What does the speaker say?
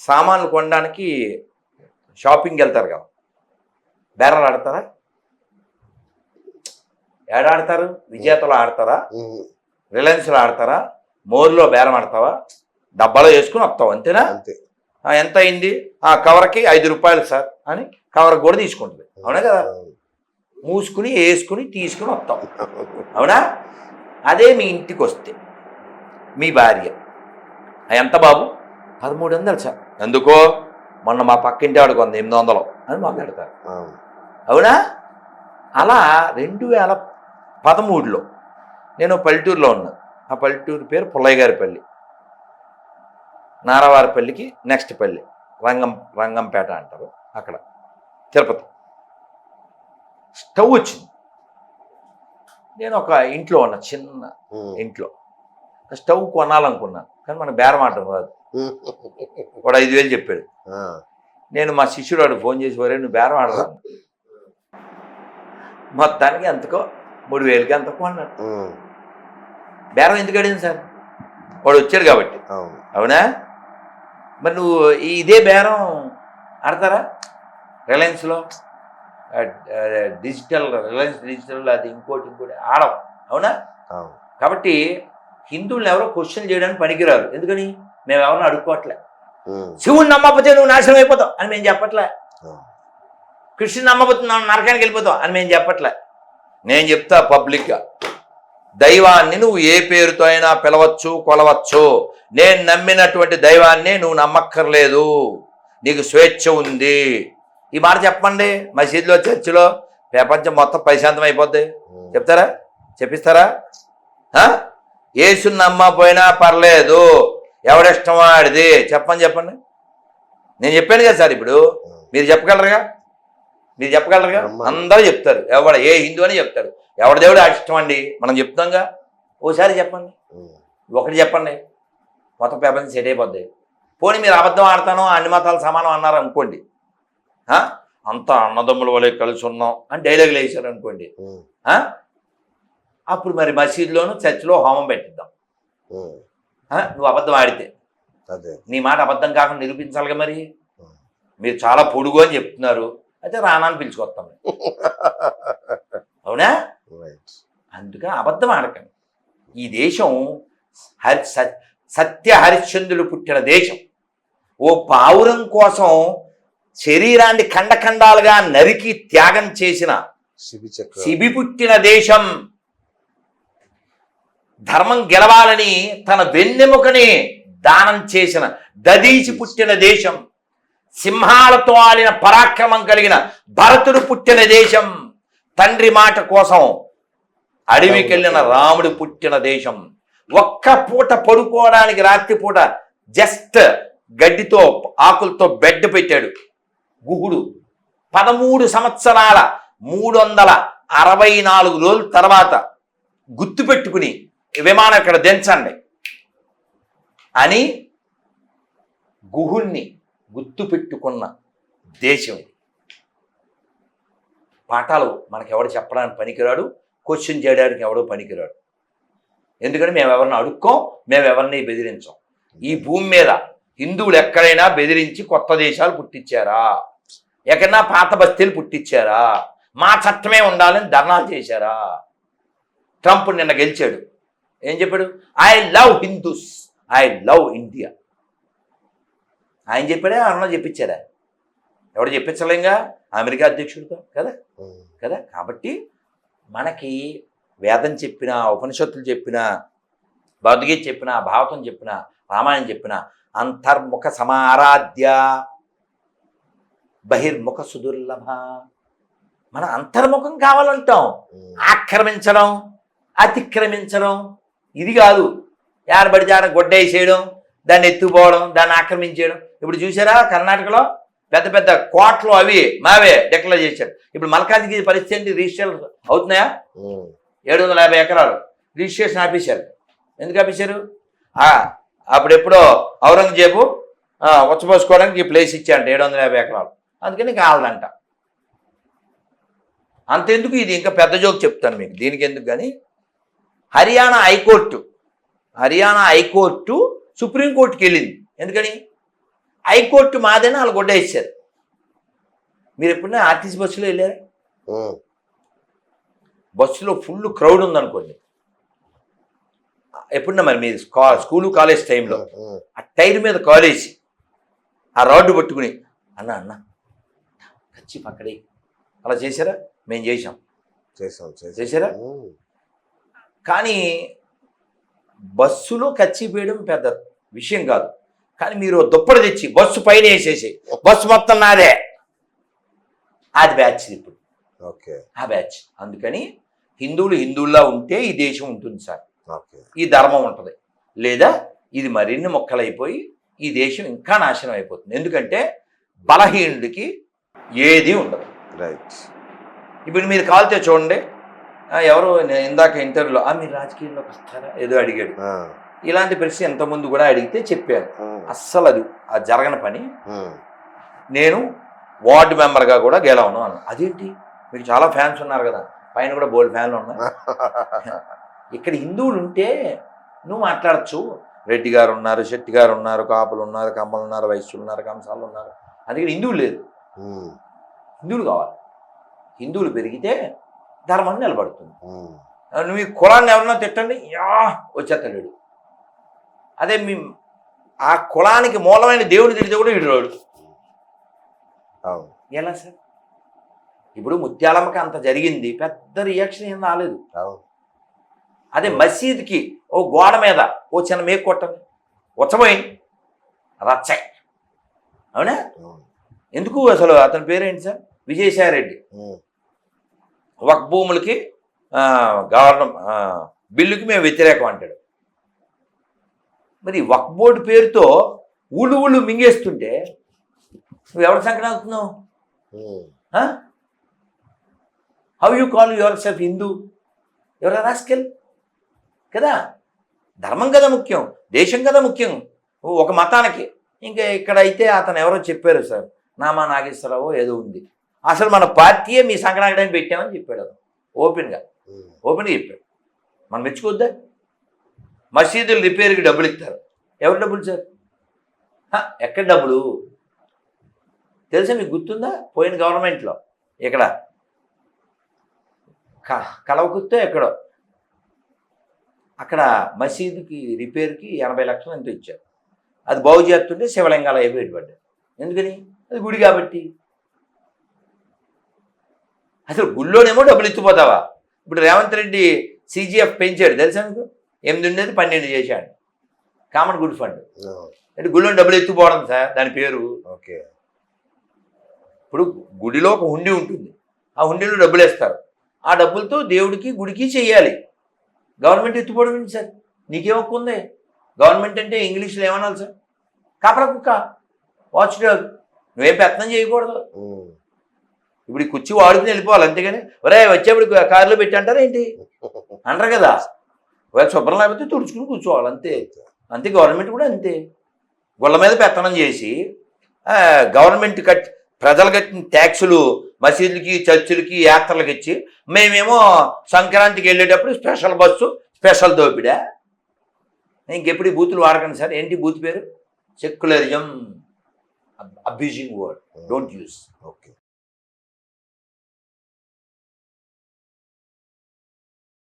సామాన్లు కొనడానికి షాపింగ్కి వెళ్తారు కదా, బేరాలు ఆడతారా? ఏడాడతారు? విజేతలో ఆడతారా? రిలయన్స్లో ఆడతారా? మోర్లో బేరం ఆడతావా? డబ్బాలో వేసుకుని వస్తావు, అంతేనా? ఎంత అయింది? కవర్కి 5 రూపాయలు సార్ అని కవర్ కూడా తీసుకుంటుంది, అవునా కదా? మూసుకుని వేసుకుని తీసుకుని వస్తాం, అవునా? అదే మీ ఇంటికి వస్తే మీ భార్య ఎంత బాబు? 1300 సార్. ఎందుకో? మొన్న మా పక్కింటి ఆవిడకు 800 అని మాట్లాడతారు, అవునా? అలా 2013లో నేను పల్లెటూరులో ఉన్నాను. ఆ పల్లెటూరు పేరు పుల్లయ్య గారి పల్లి, నారావారిపల్లికి నెక్స్ట్ పల్లి, రంగంపేట అంటారు అక్కడ, తిరుపతి. స్టవ్ వచ్చింది. నేను ఒక ఇంట్లో ఉన్నా, చిన్న ఇంట్లో. స్టవ్ కొనాలనుకున్నాను, కానీ మనకు బేరం ఆడటం రాదు. వాడు 5000 చెప్పాడు. నేను మా శిష్యుడు వాడు ఫోన్ చేసి, వరే నువ్వు బేరం ఆడరా, మొత్తానికి ఎంతకో 3000కి ఎంతకో అన్నాడు. బేరం ఎందుకు అడిగింది సార్? వాడు వచ్చాడు కాబట్టి, అవునా? మరి నువ్వు ఇదే బేరం ఆడతారా రిలయన్స్లో? రిలయన్స్ డిజిటల్ అది ఇంకోటి ఆడం, అవునా? కాబట్టి హిందువులను ఎవరో క్వశ్చన్ చేయడానికి పనికిరారు. ఎందుకని? మేము ఎవరిని అడుక్కోవట్లే. శివుని నమ్మకపోతే నువ్వు నాశనం అయిపోతావు అని మేము చెప్పట్లే. కృష్ణుని నమ్మకపోతే నరకానికి వెళ్ళిపోతావు అని మేము చెప్పట్లే. నేను చెప్తా పబ్లిక్గా, దైవాన్ని నువ్వు ఏ పేరుతో అయినా పిలవచ్చు, కొలవచ్చు. నేను నమ్మినటువంటి దైవాన్ని నువ్వు నమ్మక్కర్లేదు, నీకు స్వేచ్ఛ ఉంది. ఈ మాట చెప్పండి మసీదులో, చర్చిలో, ప్రపంచం మొత్తం ప్రశాంతం అయిపోద్ది. చెప్తారా? చెప్పిస్తారా? యేసుని నమ్మకపోయినా పర్లేదు, ఎవడిష్టం వాడిది చెప్పండి. నేను చెప్పాను కదా సార్. ఇప్పుడు మీరు చెప్పగలరుగా? అందరూ చెప్తారు, ఏ హిందూ అని చెప్తారు. ఎవరి దేవుడు ఇష్టం అండి మనం చెప్తాంగా. ఓసారి చెప్పండి, ఒకటి చెప్పండి, మొత్తం ప్రపంచం సెట్ అయిపోద్ది. పోనీ మీరు అబద్ధం ఆడతాను, అన్ని మతాలు సమానం అన్నారు అనుకోండి, అంతా అన్నదమ్ముల వలె కలిసి ఉన్నాం అని డైలాగులు వేసారు అనుకోండి, అప్పుడు మరి మసీదులోను చర్చిలో హోమం పెట్టిద్దాం. నువ్వు అబద్ధం ఆడితే నీ మాట అబద్ధం కాకుండా నిరూపించాలిగా. మరి మీరు చాలా పొడుగు అని చెప్తున్నారు, అయితే రానాన్ని పిలుచుకొస్తాం, అవునా? అందుకని అబద్ధం ఆడకండి. ఈ దేశం సత్య హరిశ్చంద్రులు పుట్టిన దేశం. ఓ పావురం కోసం శరీరాన్ని ఖండఖండాలుగా నరికి త్యాగం చేసిన శిబి పుట్టిన దేశం. ధర్మం గెలవాలని తన వెన్నెముకని దానం చేసిన దదీచి పుట్టిన దేశం. సింహాలతో ఆలిన పరాక్రమం కలిగిన భరతుడు పుట్టిన దేశం. తండ్రి మాట కోసం అడవికెళ్ళిన రాముడు పుట్టిన దేశం. ఒక్క పూట పడుకోవడానికి రాత్రిపూట జస్ట్ గడ్డితో ఆకులతో బెడ్ పెట్టాడు గుహుడు. 13 సంవత్సరాల 364 రోజుల తర్వాత గుర్తుపెట్టుకుని విమానం ఇక్కడ దించండి అని గుహుణ్ణి గుర్తుపెట్టుకున్న దేశం ఇది. పాఠాలు మనకెవడు చెప్పడానికి పనికిరాడు, క్వశ్చన్ చేయడానికి ఎవడో పనికిరాడు. ఎందుకంటే మేము ఎవరిని అడుక్కోం, మేము ఎవరిని బెదిరించాం. ఈ భూమి మీద హిందువులు ఎక్కడైనా బెదిరించి కొత్త దేశాలు పుట్టించారా? ఎక్కడన్నా పాత బస్తీలు పుట్టించారా? మా చట్టమే ఉండాలని ధర్నాలు చేశారా? ట్రంప్ నిన్న గెలిచాడు, ఏం చెప్పాడు? I love Hindus, I love India. ఆయన చెప్పాడే, ఎవరన్నా చెప్పించారా? ఎవడు చెప్పించలేంగా, అమెరికా అధ్యక్షుడితో కదా. కాబట్టి మనకి వేదం చెప్పినా, ఉపనిషత్తులు చెప్పినా, భగవద్గీత చెప్పినా, భాగవతం చెప్పినా, రామాయణం చెప్పినా అంతర్ముఖ సమారాధ్య బహిర్ముఖ సుదుర్లభ. మన అంతర్ముఖం కావాలంటాం. ఆక్రమించడం, అతిక్రమించడం ఇది కాదు. యాడబడి జాడ గొడ్డేసేయడం, దాన్ని ఎత్తుపోవడం, దాన్ని ఆక్రమించేయడం. ఇప్పుడు చూసారా కర్ణాటకలో పెద్ద పెద్ద కోట్లు అవి మావే డిక్లేర్ చేశారు. ఇప్పుడు మల్కాజ్గిరి పరిస్థితి రిజిస్ట్రేషన్ అవుతున్నాయా? 750 ఎకరాలు రిజిస్ట్రేషన్ ఆపేశారు. ఎందుకు ఆపేశారు? అప్పుడెప్పుడో ఔరంగజేబు ఉచ్చపోసుకోవడానికి ఈ ప్లేస్ ఇచ్చాయంట 750 ఎకరాలు. అందుకని కావాలంట. అంతెందుకు, ఇది ఇంకా పెద్ద జోక్ చెప్తాను మీకు, దీనికి ఎందుకు కానీ. హర్యానా హైకోర్టు సుప్రీంకోర్టుకి వెళ్ళింది. ఎందుకని? హైకోర్టు మాదేనా వాళ్ళు గొడ్డ వేసారు. మీరు ఎప్పుడైనా ఆర్టీసీ బస్సులో వెళ్ళారా? బస్సులో ఫుల్ క్రౌడ్ ఉందనుకోండి, ఎప్పుడన్నా మరి మీరు స్కూలు కాలేజ్ టైంలో ఆ టైర్ మీద కాలేసి ఆ రాడ్డు పట్టుకుని అన్న అన్న కచ్చి పక్కడే అలా చేశారా? మేము చేశారా? కానీ బాస్సులో కచ్చి వేయడం పెద్ద విషయం కాదు. కానీ మీరు దుప్పటి తెచ్చి బస్సు పైన వేసేసి బస్సు మొత్తం నాదే, అది బ్యాచ్ ఇప్పుడు. ఆ బ్యాచ్. అందుకని హిందువుల్లా ఉంటే ఈ దేశం ఉంటుంది సార్, ఈ ధర్మం ఉంటుంది. లేదా ఇది మరిన్ని మొక్కలైపోయి ఈ దేశం ఇంకా నాశనం అయిపోతుంది. ఎందుకంటే బలహీనుడికి ఏది ఉండదు. రైట్. ఇప్పుడు మీరు కాల్తే చూడండి, ఎవరో ఇందాక ఇంటర్వ్యూలో మీరు రాజకీయాల్లోకి వస్తారా ఏదో అడిగాడు. ఇలాంటి ప్రశ్న ఎంతమంది కూడా అడిగితే చెప్పాను, అస్సలు అది జరగని పని. నేను వార్డు మెంబర్గా కూడా గెలవను అన్న. అదేంటి, మీకు చాలా ఫ్యాన్స్ ఉన్నారు కదా, పైన కూడా బోల్డ్ ఫ్యాన్లు ఉన్నాయి. ఇక్కడ హిందువులు ఉంటే నువ్వు మాట్లాడచ్చు. రెడ్డి గారు ఉన్నారు, శెట్టి గారు ఉన్నారు, కాపులు ఉన్నారు, కమ్మలు ఉన్నారు, వైశ్యులు ఉన్నారు, కంసాలు ఉన్నారు. అందుకని హిందువులు లేదు. హిందువులు కావాలి. హిందువులు పెరిగితే ధర్మం నిలబడుతుంది. నువ్వు ఈ కులాన్ని ఎవరన్నా తిట్టండి, వచ్చేస్తాడు. అదే ఆ కులానికి మూలమైన దేవుడు తిరిగితే కూడా వీడు ఎలా సార్? ఇప్పుడు ముత్యాలమ్మకి అంత జరిగింది, పెద్ద రియాక్షన్ ఏం రాలేదు. అదే మసీద్కి ఓ గోడ మీద ఓ చిన్న మేకు కొట్టండి, వచ్చబోయింది రచ్చాయి. అవునా? ఎందుకు అసలు అతని పేరేంటి సార్? విజయసాయిరెడ్డి. వక్ఫ్ భూములకి బిల్లుకి మేము వ్యతిరేకం అంటాడు. మరి వక్ఫ్ బోర్డు పేరుతో ఊళ్ళు మింగేస్తుంటే నువ్వు ఎవరి సంకటం అవుతున్నావు? How you call your self Hindu? ఎవరు రాస్కెల్ కదా. ధర్మం కదా ముఖ్యం, దేశం కదా ముఖ్యం. ఒక మతానికి ఇంకా ఇక్కడ అయితే అతను ఎవరో చెప్పారు సార్, నామా నాగేశ్వరరావు ఏదో ఉంది, అసలు మన పార్టీయే మీ సంక్రాంతి పెట్టామని చెప్పాడు. అతను ఓపెన్గా చెప్పాడు. మనం మెచ్చుకోవద్దా? మసీదులు రిపేర్కి డబ్బులు ఇస్తారు. ఎవరు డబ్బులు సార్? ఎక్కడ డబ్బులు తెలుసా మీకు? గుర్తుందా? పోయిన గవర్నమెంట్లో ఇక్కడ కలవకుర్తో ఎక్కడో అక్కడ మసీదుకి రిపేర్కి 80 లక్షలు ఎంతో ఇచ్చారు. అది బాగు చేస్తుంటే శివలింగాలు అయిపోయి పడ్డాయి. ఎందుకని? అది గుడి కాబట్టి. అసలు గుళ్ళోనేమో డబ్బులు ఇచ్చిపోతావా? ఇప్పుడు రేవంత్ రెడ్డి CGF పెంచాడు తెలుసా మీకు? 8 ఉండేది 12 చేశాడు. Common good fund. అంటే గుళ్ళో డబ్బులు ఎత్తుపోవడం సార్ దాని పేరు. ఓకే. ఇప్పుడు గుడిలో ఒక హుండీ ఉంటుంది, ఆ హుండీలో డబ్బులు వేస్తారు. ఆ డబ్బులతో దేవుడికి గుడికి చెయ్యాలి. గవర్నమెంట్ ఎత్తుపోవడం ఏంటి సార్? నీకేం హక్కు ఉంది? గవర్నమెంట్ అంటే ఇంగ్లీష్లో ఏమనాలి సార్? కాపలా కుక్క, వాచ్ డాగ్. నువ్వేం పెత్తనం చేయకూడదు. ఇప్పుడు ఈ కుర్చీ వాడుకుని వెళ్ళిపోవాలి, అంతేగాని ఒరే వచ్చేప్పుడు కారులో పెట్టి అంటారా ఏంటి అంటారు కదా. ఒకవేళ శుభ్రం లేకపోతే తుడుచుకుని కూర్చోవాలి, అంతే. అంతే గవర్నమెంట్ కూడా అంతే. గుళ్ళ మీద పెత్తనం చేసి గవర్నమెంట్ ప్రజలు కట్టిన ట్యాక్సులు మసీదులకి, చర్చిలకి, యాత్రలకు ఇచ్చి మేమేమో సంక్రాంతికి వెళ్ళేటప్పుడు స్పెషల్ బస్సు, స్పెషల్ దోపిడా. ఇంకెప్పుడు ఈ బూతులు వాడకండి సార్. ఏంటి బూత్ పేరు? Secularism, abusing word, don't use. Okay.